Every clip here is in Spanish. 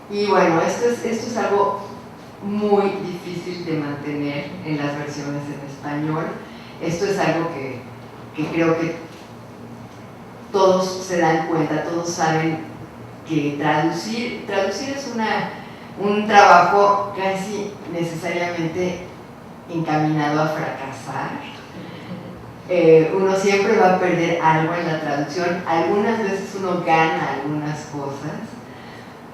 Y bueno, esto es algo muy difícil de mantener en las versiones en español. Esto es algo que creo que todos se dan cuenta, todos saben que traducir es un trabajo casi necesariamente encaminado a fracasar. Uno siempre va a perder algo en la traducción, algunas veces uno gana algunas cosas,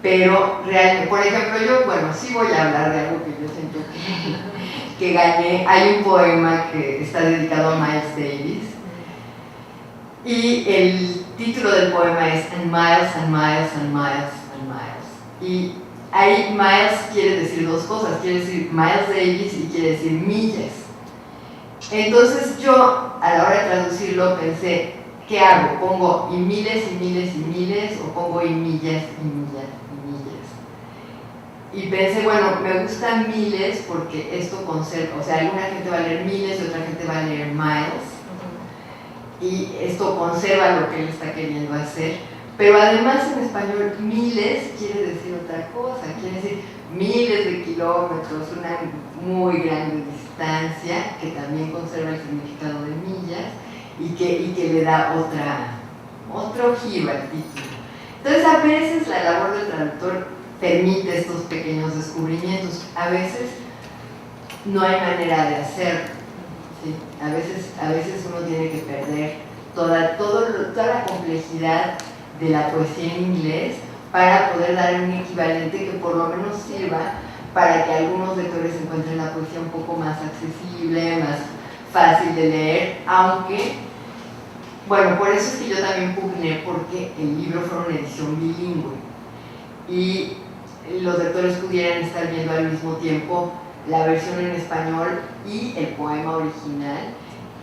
pero realmente, por ejemplo, yo, bueno, sí voy a hablar de algo que yo siento que gané. Hay un poema que está dedicado a Miles Davis y el título del poema es And Miles and Miles and Miles and Miles. Y ahí Miles quiere decir dos cosas, quiere decir Miles Davis y quiere decir millas. Entonces yo, a la hora de traducirlo, pensé, ¿qué hago? ¿Pongo y miles y miles y miles o pongo y millas y millas y millas? Y pensé, bueno, me gustan miles porque esto conserva, o sea, alguna gente va a leer miles y otra gente va a leer miles, y esto conserva lo que él está queriendo hacer, pero además en español miles quiere decir otra cosa, quiere decir miles de kilómetros, una muy grande distancia que también conserva el significado de millas y que le da otro giro al título. Entonces a veces la labor del traductor permite estos pequeños descubrimientos, a veces no hay manera de hacerlo. Sí, a veces uno tiene que perder toda la complejidad de la poesía en inglés para poder dar un equivalente que por lo menos sirva para que algunos lectores encuentren la poesía un poco más accesible, más fácil de leer, aunque, bueno, por eso es que yo también pugné porque el libro fue una edición bilingüe y los lectores pudieran estar viendo al mismo tiempo la versión en español y el poema original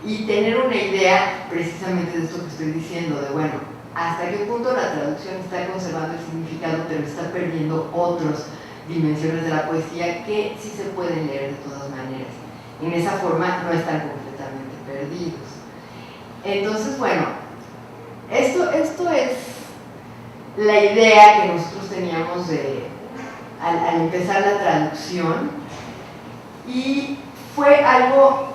y tener una idea precisamente de esto que estoy diciendo, de bueno, hasta qué punto la traducción está conservando el significado pero está perdiendo otras dimensiones de la poesía que sí se pueden leer de todas maneras. En esa forma no están completamente perdidos. Entonces, bueno, esto es la idea que nosotros teníamos al empezar la traducción. Y fue algo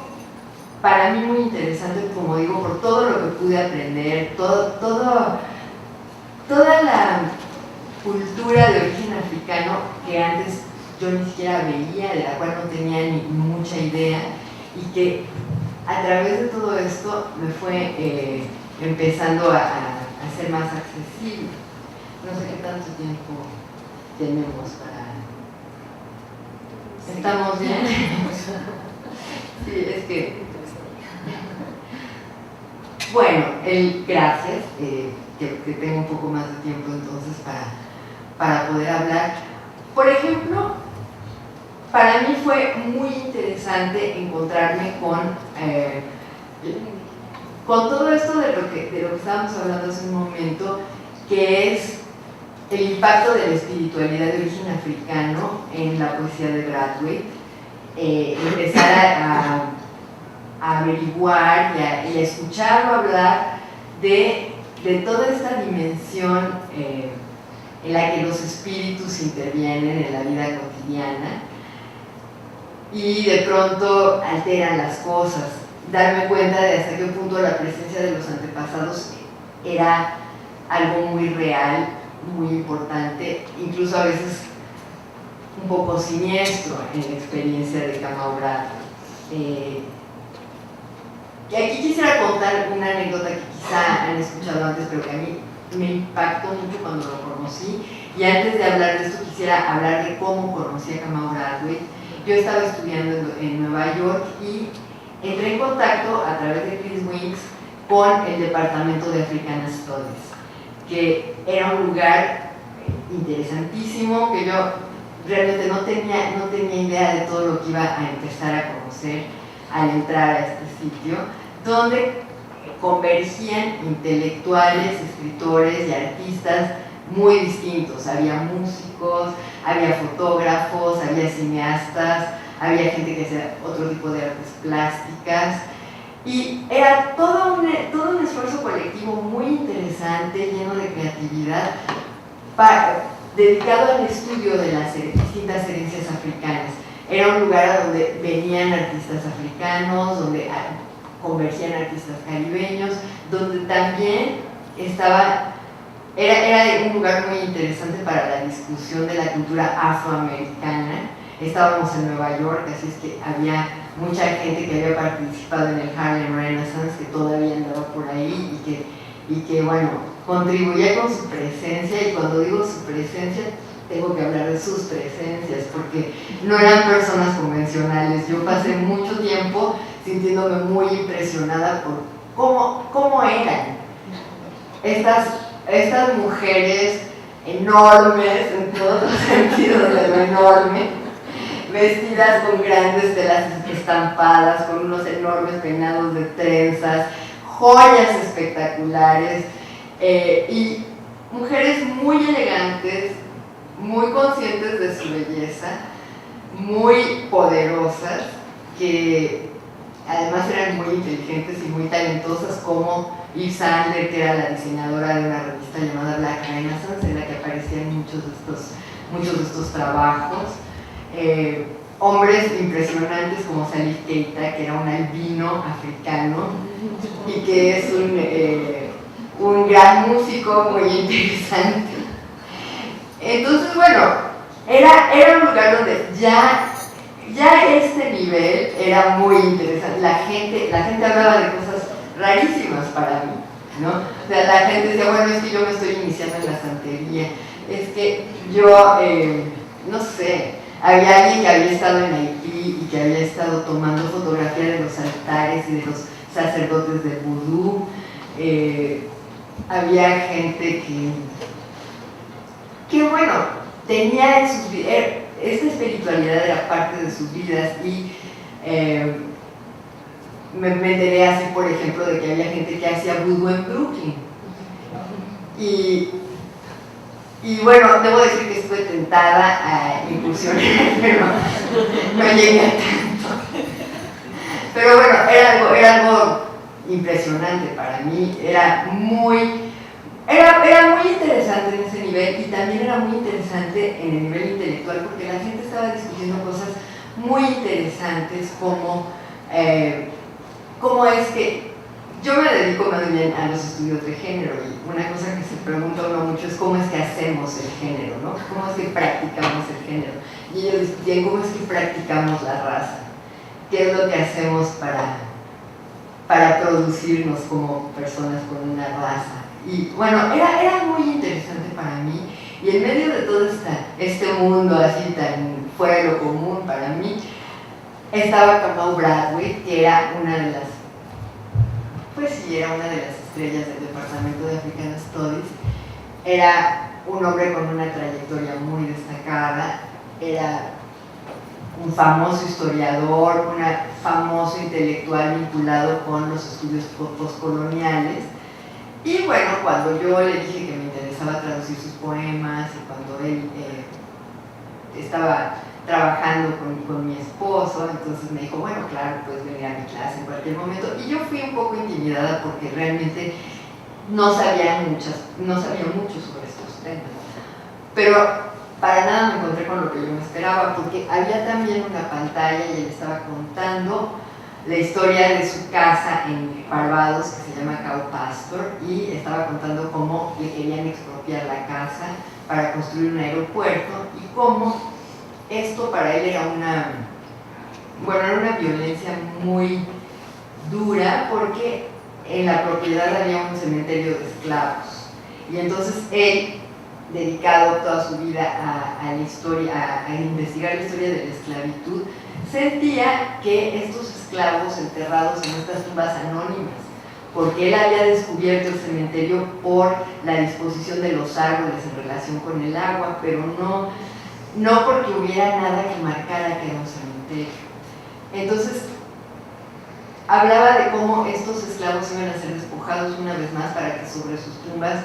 para mí muy interesante, como digo, por todo lo que pude aprender, toda la cultura de origen africano que antes yo ni siquiera veía, de la cual no tenía ni mucha idea, y que a través de todo esto me fue empezando a ser más accesible. No sé qué tanto tiempo tenemos para... ¿Estamos bien? Sí, es que... Bueno, gracias, que tengo un poco más de tiempo entonces para poder hablar. Por ejemplo, para mí fue muy interesante encontrarme con todo esto de lo que estábamos hablando hace un momento, que es el impacto de la espiritualidad de origen africano en la poesía de Brathwaite, empezar a averiguar y a escucharlo hablar de toda esta dimensión en la que los espíritus intervienen en la vida cotidiana y de pronto alteran las cosas, darme cuenta de hasta qué punto la presencia de los antepasados era algo muy real, muy importante, incluso a veces un poco siniestro en la experiencia de Kamau Brathwaite. Y aquí quisiera contar una anécdota que quizá han escuchado antes, pero que a mí me impactó mucho cuando lo conocí. Y antes de hablar de esto, quisiera hablar de cómo conocí a Kamau Brathwaite. Yo estaba estudiando en Nueva York y entré en contacto a través de Chris Winks con el Departamento de African Studies, que era un lugar interesantísimo, que yo realmente no tenía idea de todo lo que iba a empezar a conocer al entrar a este sitio, donde convergían intelectuales, escritores y artistas muy distintos. Había músicos, había fotógrafos, había cineastas, había gente que hacía otro tipo de artes plásticas, y era todo un esfuerzo colectivo muy interesante, lleno de creatividad, dedicado al estudio de las distintas herencias africanas. Era un lugar a donde venían artistas africanos, donde convergían artistas caribeños, donde también era un lugar muy interesante para la discusión de la cultura afroamericana. Estábamos en Nueva York, así es que había mucha gente que había participado en el Harlem Renaissance, que todavía andaba por ahí y que bueno, contribuía con su presencia, y cuando digo su presencia, tengo que hablar de sus presencias, porque no eran personas convencionales. Yo pasé mucho tiempo sintiéndome muy impresionada por cómo eran estas mujeres enormes, en todos los sentidos de lo enorme, vestidas con grandes telas estampadas, con unos enormes peinados de trenzas, joyas espectaculares, y mujeres muy elegantes, muy conscientes de su belleza, muy poderosas, que además eran muy inteligentes y muy talentosas, como Eve Sandler, que era la diseñadora de una revista llamada Black Renaissance, en la que aparecían muchos de estos trabajos. Hombres impresionantes como Salif Keita, que era un albino africano y que es un gran músico muy interesante. Entonces, bueno, era un lugar donde ya este nivel era muy interesante. La gente hablaba de cosas rarísimas para mí, ¿no? O sea, la gente decía, bueno, es que yo me estoy iniciando en la santería, es que yo, no sé, había alguien que había estado en Haití y que había estado tomando fotografía de los altares y de los sacerdotes de vudú. Había gente que bueno, tenía en sus vidas, esta espiritualidad era parte de sus vidas, y me enteré así, por ejemplo, de que había gente que hacía vudú en Brooklyn. Y bueno, debo decir que estuve tentada a incursionar, pero no llegué a tanto. Pero bueno, era algo impresionante para mí, era muy interesante en ese nivel, y también era muy interesante en el nivel intelectual, porque la gente estaba discutiendo cosas muy interesantes como es que yo me dedico más bien a los estudios de género, y una cosa que se pregunta uno mucho es cómo es que hacemos el género, ¿no? ¿Cómo es que practicamos el género? Y ellos discutían cómo es que practicamos la raza, qué es lo que hacemos para producirnos como personas con una raza. Y bueno, era muy interesante para mí, y en medio de todo este mundo así tan fuera de lo común para mí, estaba Kamau Bradley, que era una de las estrellas del Departamento de African Studies. Era un hombre con una trayectoria muy destacada, era un famoso historiador, un famoso intelectual vinculado con los estudios postcoloniales. Y bueno, cuando yo le dije que me interesaba traducir sus poemas, y cuando él estaba trabajando con mi esposo, entonces me dijo, bueno, claro, puedes venir a mi clase en cualquier momento. Y yo fui un poco intimidada porque realmente no sabía mucho sobre estos temas. Pero para nada me encontré con lo que yo me esperaba, porque había también una pantalla y él estaba contando la historia de su casa en Barbados, que se llama Cow Pastor, y estaba contando cómo le querían expropiar la casa para construir un aeropuerto, y cómo esto para él era una violencia muy dura, porque en la propiedad había un cementerio de esclavos, y entonces él, dedicado toda su vida a investigar la historia de la esclavitud, sentía que estos esclavos enterrados en estas tumbas anónimas, porque él había descubierto el cementerio por la disposición de los árboles en relación con el agua, pero no porque hubiera nada que marcara que era un cementerio. Entonces, hablaba de cómo estos esclavos iban a ser despojados una vez más para que sobre sus tumbas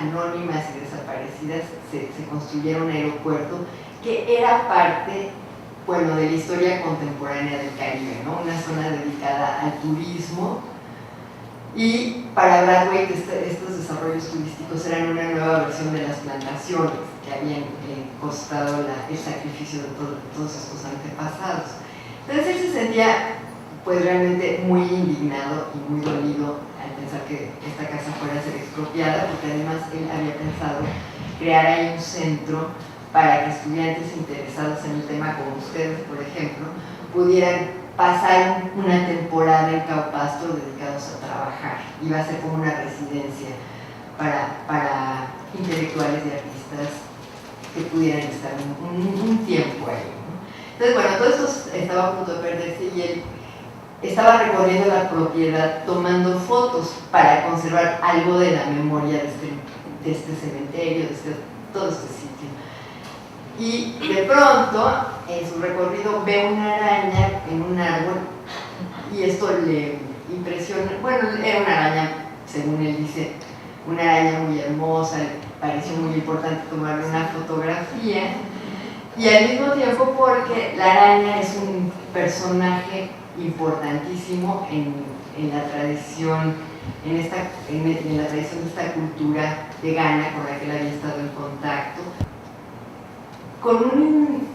anónimas y desaparecidas se construyera un aeropuerto que era parte, bueno, de la historia contemporánea del Caribe, ¿no? Una zona dedicada al turismo. Y para Bradley estos desarrollos turísticos eran una nueva versión de las plantaciones que habían costado el sacrificio de todos estos antepasados. Entonces él se sentía pues realmente muy indignado y muy dolido al pensar que esta casa fuera a ser expropiada, porque además él había pensado crear ahí un centro para que estudiantes interesados en el tema, como ustedes, por ejemplo, pudieran pasar una temporada en Caupastro dedicados a trabajar. Iba a ser como una residencia para intelectuales y artistas que pudieran estar un tiempo ahí, ¿no? Entonces, bueno, todo esto estaba a punto de perderse y él estaba recorriendo la propiedad tomando fotos para conservar algo de la memoria de este cementerio, todo este sitio. Y de pronto, en su recorrido, ve una araña en un árbol y esto le impresiona. Bueno, era una araña, según él dice, una araña muy hermosa, le pareció muy importante tomarle una fotografía, y al mismo tiempo porque la araña es un personaje importantísimo en la tradición, en la tradición de esta cultura de Ghana con la que él había estado en contacto, con un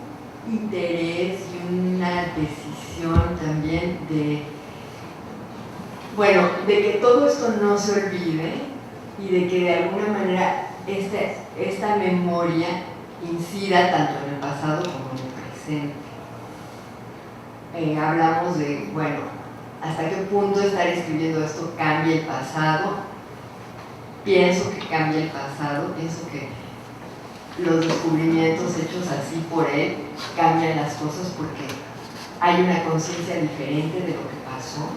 interés y una decisión también de que todo esto no se olvide y de que de alguna manera esta memoria incida tanto en el pasado como en el presente. Hablamos de, bueno, hasta qué punto estar escribiendo esto cambia el pasado. Pienso que cambia el pasado, pienso que los descubrimientos hechos así por él cambian las cosas porque hay una conciencia diferente de lo que pasó.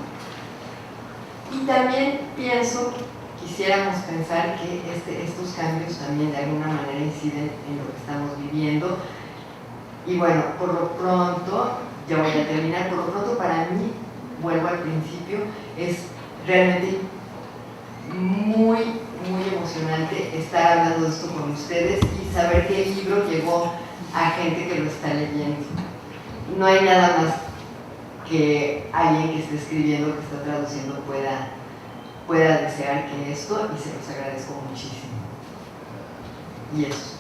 Y también pienso, quisiéramos pensar que estos cambios también de alguna manera inciden en lo que estamos viviendo. Y bueno, por lo pronto, ya voy a terminar, por lo pronto para mí, vuelvo al principio, es realmente muy emocionante estar hablando de esto con ustedes y saber que el libro llegó a gente que lo está leyendo. No hay nada más que alguien que esté escribiendo, que está traduciendo, pueda desear que esto, y se los agradezco muchísimo. Y eso.